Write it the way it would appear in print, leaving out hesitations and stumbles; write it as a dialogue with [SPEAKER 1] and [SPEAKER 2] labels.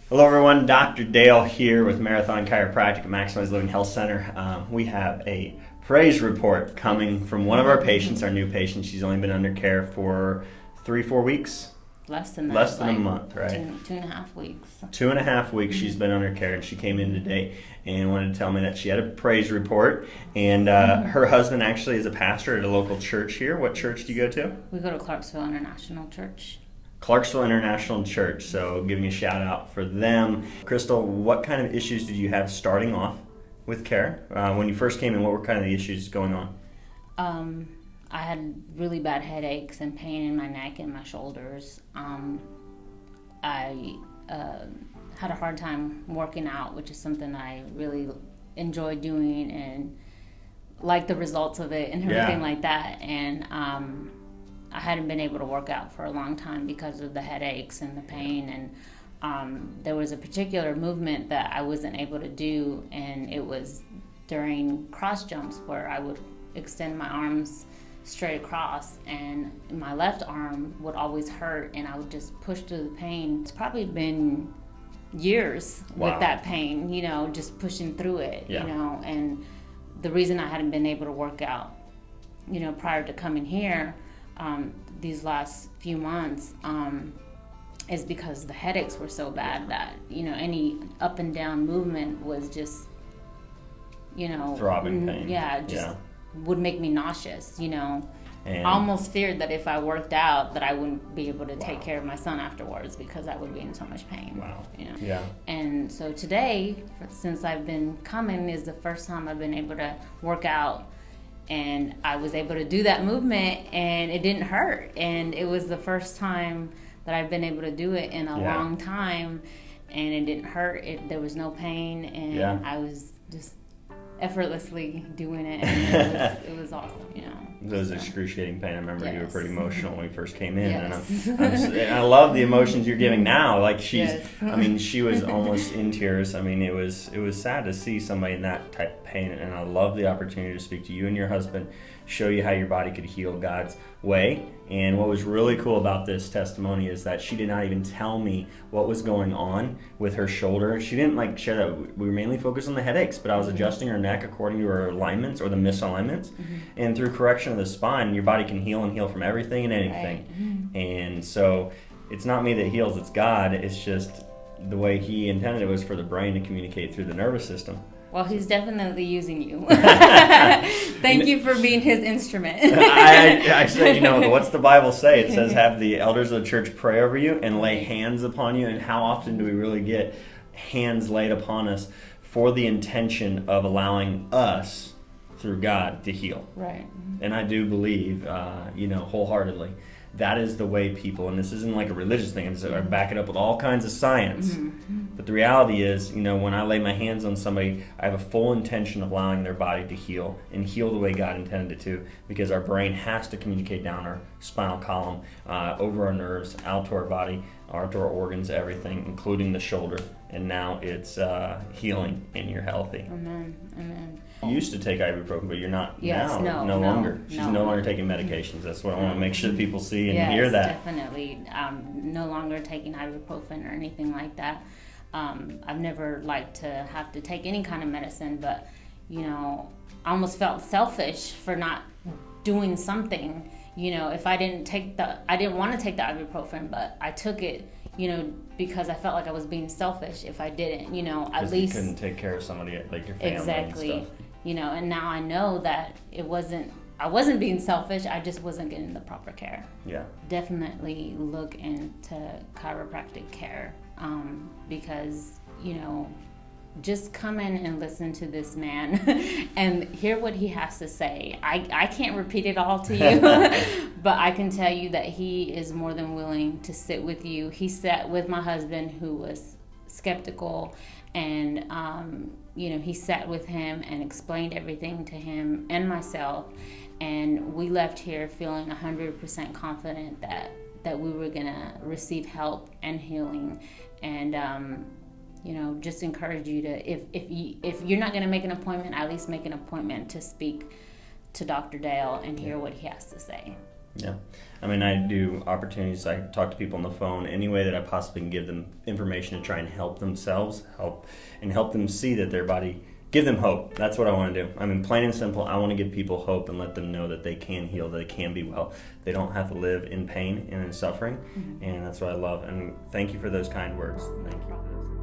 [SPEAKER 1] Hello everyone, Dr. Dale here with Marathon Chiropractic at Maximize Living Health Center. We have a praise report coming from one of our patients, our new patient. She's only been under care for 3-4 weeks.
[SPEAKER 2] Less than that.
[SPEAKER 1] Less than a month, right?
[SPEAKER 2] 2.5 weeks.
[SPEAKER 1] 2.5 weeks she's been under care, and she came in today and wanted to tell me that she had a praise report. And her husband actually is a pastor at a local church here. What church do you go to?
[SPEAKER 2] We go to Clarksville International Church.
[SPEAKER 1] Clarksville International Church, so giving a shout out for them. Crystal, what kind of issues did you have starting off with care? When you first came in, what were kind of the issues going on?
[SPEAKER 2] I had really bad headaches and pain in my neck and my shoulders. I had a hard time working out, which is something I really enjoy doing and like the results of it and everything like that. And I hadn't been able to work out for a long time because of the headaches and the pain, and there was a particular movement that I wasn't able to do, and it was during cross jumps where I would extend my arms straight across, and my left arm would always hurt, and I would just push through the pain. It's probably been years with that pain, just pushing through it, and the reason I hadn't been able to work out, prior to coming here, these last few months, is because the headaches were so bad that, any up and down movement was just,
[SPEAKER 1] throbbing pain.
[SPEAKER 2] Would make me nauseous, And I almost feared that if I worked out that I wouldn't be able to take care of my son afterwards because I would be in so much pain. And so today, since I've been coming, is the first time I've been able to work out, and I was able to do that movement and it didn't hurt, and it was the first time that I've been able to do it in a long time, and it didn't hurt. There was no pain, and I was just effortlessly doing it, and it was awesome,
[SPEAKER 1] Those excruciating pain. I remember you were pretty emotional when we first came in, and I love the emotions you're giving now. Like she was almost in tears. It was sad to see somebody in that type of pain, and I love the opportunity to speak to you and your husband, show you how your body could heal God's way. And what was really cool about this testimony is that she did not even tell me what was going on with her shoulder. She didn't share that. We were mainly focused on the headaches, but I was adjusting her neck according to her alignments or the misalignments. And through correction of the spine, your body can heal from everything and anything. And so it's not me that heals, it's God. It's just the way He intended it was for the brain to communicate through the nervous system.
[SPEAKER 2] Well, He's definitely using you. Thank you for being His instrument.
[SPEAKER 1] I said, what's the Bible say? It says, have the elders of the church pray over you and lay hands upon you. And how often do we really get hands laid upon us for the intention of allowing us, through God, to heal?
[SPEAKER 2] Right.
[SPEAKER 1] And I do believe, wholeheartedly, that is the way people, and this isn't like a religious thing, I back it up with all kinds of science. But the reality is, when I lay my hands on somebody, I have a full intention of allowing their body to heal and heal the way God intended it to, because our brain has to communicate down our spinal column, over our nerves, out to our body, out to our organs, everything, including the shoulder. And now it's healing and you're healthy.
[SPEAKER 2] Amen.
[SPEAKER 1] You used to take ibuprofen, but you're not
[SPEAKER 2] now.
[SPEAKER 1] No longer. She's no longer taking medications. That's what I want to make sure people see and hear that.
[SPEAKER 2] Yes, definitely. No longer taking ibuprofen or anything like that. I've never liked to have to take any kind of medicine, but, I almost felt selfish for not doing something. If I didn't want to take the ibuprofen, but I took it, because I felt like I was being selfish if I didn't, at least.
[SPEAKER 1] You couldn't take care of somebody like your family.
[SPEAKER 2] Exactly.
[SPEAKER 1] And stuff.
[SPEAKER 2] And now I know that I wasn't being selfish, I just wasn't getting the proper care.
[SPEAKER 1] Yeah.
[SPEAKER 2] Definitely look into chiropractic care, because, just come in and listen to this man and hear what he has to say. I can't repeat it all to you, but I can tell you that he is more than willing to sit with you. He sat with my husband, who was skeptical, and he sat with him and explained everything to him and myself, and we left here feeling 100% confident that we were gonna receive help and healing. And just encourage you to, if you're not going to make an appointment, at least make an appointment to speak to Dr. Dale and hear what he has to say.
[SPEAKER 1] Yeah. I mean, I do opportunities. I talk to people on the phone any way that I possibly can, give them information to try and help themselves, help them see that their body, give them hope. That's what I want to do. I mean, plain and simple, I want to give people hope and let them know that they can heal, that they can be well. They don't have to live in pain and in suffering, and that's what I love. And thank you for those kind words. Thank you.